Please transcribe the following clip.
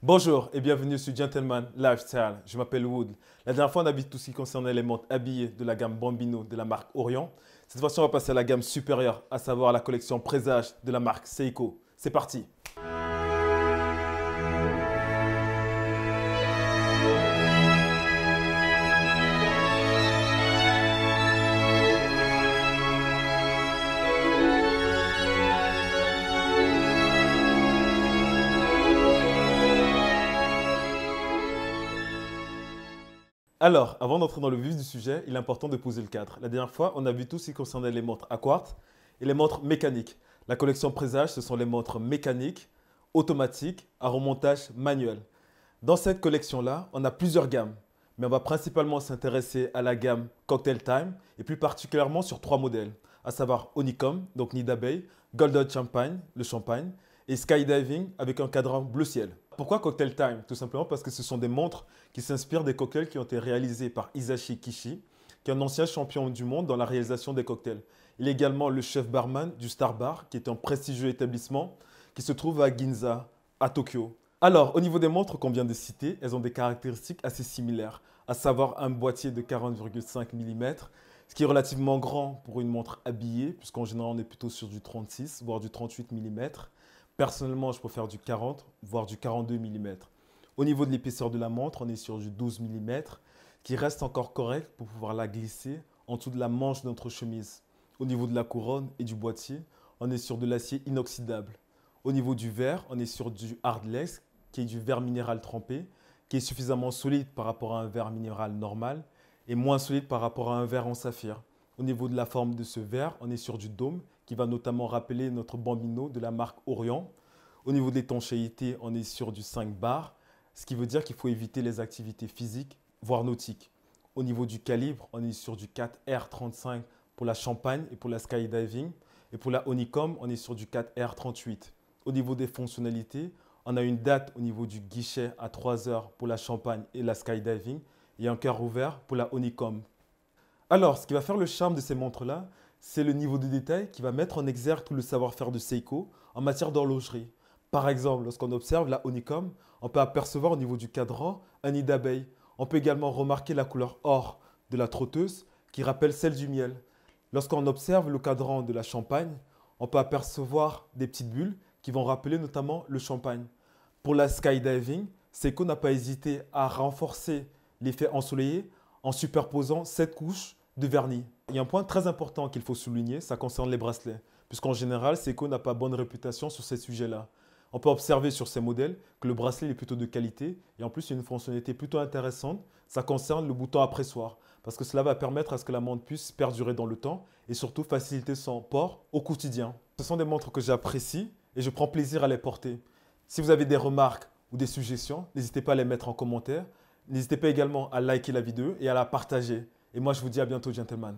Bonjour et bienvenue sur Gentleman Lifestyle. Je m'appelle Wood. La dernière fois, on a vu tout ce qui concernait les montres habillées de la gamme Bambino de la marque Orion. Cette fois-ci, on va passer à la gamme supérieure, à savoir la collection Présage de la marque Seiko. C'est parti! Alors, avant d'entrer dans le vif du sujet, il est important de poser le cadre. La dernière fois, on a vu tout ce qui concernait les montres à quartz et les montres mécaniques. La collection Présage, ce sont les montres mécaniques, automatiques, à remontage manuel. Dans cette collection-là, on a plusieurs gammes, mais on va principalement s'intéresser à la gamme Cocktail Time et plus particulièrement sur trois modèles, à savoir Honeycomb, donc nid d'abeille, Golden Champagne, le champagne, et Skydiving avec un cadran bleu ciel. Pourquoi Cocktail Time? Tout simplement parce que ce sont des montres qui s'inspirent des cocktails qui ont été réalisés par Hisashi Kishi, qui est un ancien champion du monde dans la réalisation des cocktails. Il est également le chef barman du Star Bar, qui est un prestigieux établissement qui se trouve à Ginza, à Tokyo. Alors, au niveau des montres qu'on vient de citer, elles ont des caractéristiques assez similaires, à savoir un boîtier de 40,5 mm, ce qui est relativement grand pour une montre habillée, puisqu'en général, on est plutôt sur du 36, voire du 38 mm. Personnellement, je préfère du 40, voire du 42 mm. Au niveau de l'épaisseur de la montre, on est sur du 12 mm, qui reste encore correct pour pouvoir la glisser en dessous de la manche de notre chemise. Au niveau de la couronne et du boîtier, on est sur de l'acier inoxydable. Au niveau du verre, on est sur du hardlex, qui est du verre minéral trempé, qui est suffisamment solide par rapport à un verre minéral normal et moins solide par rapport à un verre en saphir. Au niveau de la forme de ce verre, on est sur du dôme, qui va notamment rappeler notre Bambino de la marque Orion. Au niveau de l'étanchéité, on est sur du 5 bar, ce qui veut dire qu'il faut éviter les activités physiques, voire nautiques. Au niveau du calibre, on est sur du 4R35 pour la Champagne et pour la Skydiving. Et pour la Honeycomb, on est sur du 4R38. Au niveau des fonctionnalités, on a une date au niveau du guichet à 3 heures pour la Champagne et la Skydiving et un cœur ouvert pour la Honeycomb. Alors, ce qui va faire le charme de ces montres-là, c'est le niveau de détail qui va mettre en exergue tout le savoir-faire de Seiko en matière d'horlogerie. Par exemple, lorsqu'on observe la Honeycomb, on peut apercevoir au niveau du cadran un nid d'abeille. On peut également remarquer la couleur or de la trotteuse qui rappelle celle du miel. Lorsqu'on observe le cadran de la Champagne, on peut apercevoir des petites bulles qui vont rappeler notamment le champagne. Pour la Skydiving, Seiko n'a pas hésité à renforcer l'effet ensoleillé en superposant 7 couches de vernis. Il y a un point très important qu'il faut souligner, ça concerne les bracelets, puisqu'en général, Seiko n'a pas bonne réputation sur ces sujets-là. On peut observer sur ces modèles que le bracelet est plutôt de qualité et en plus, il y a une fonctionnalité plutôt intéressante, ça concerne le bouton après-soir, parce que cela va permettre à ce que la montre puisse perdurer dans le temps et surtout faciliter son port au quotidien. Ce sont des montres que j'apprécie et je prends plaisir à les porter. Si vous avez des remarques ou des suggestions, n'hésitez pas à les mettre en commentaire. N'hésitez pas également à liker la vidéo et à la partager. Et moi, je vous dis à bientôt, gentlemen.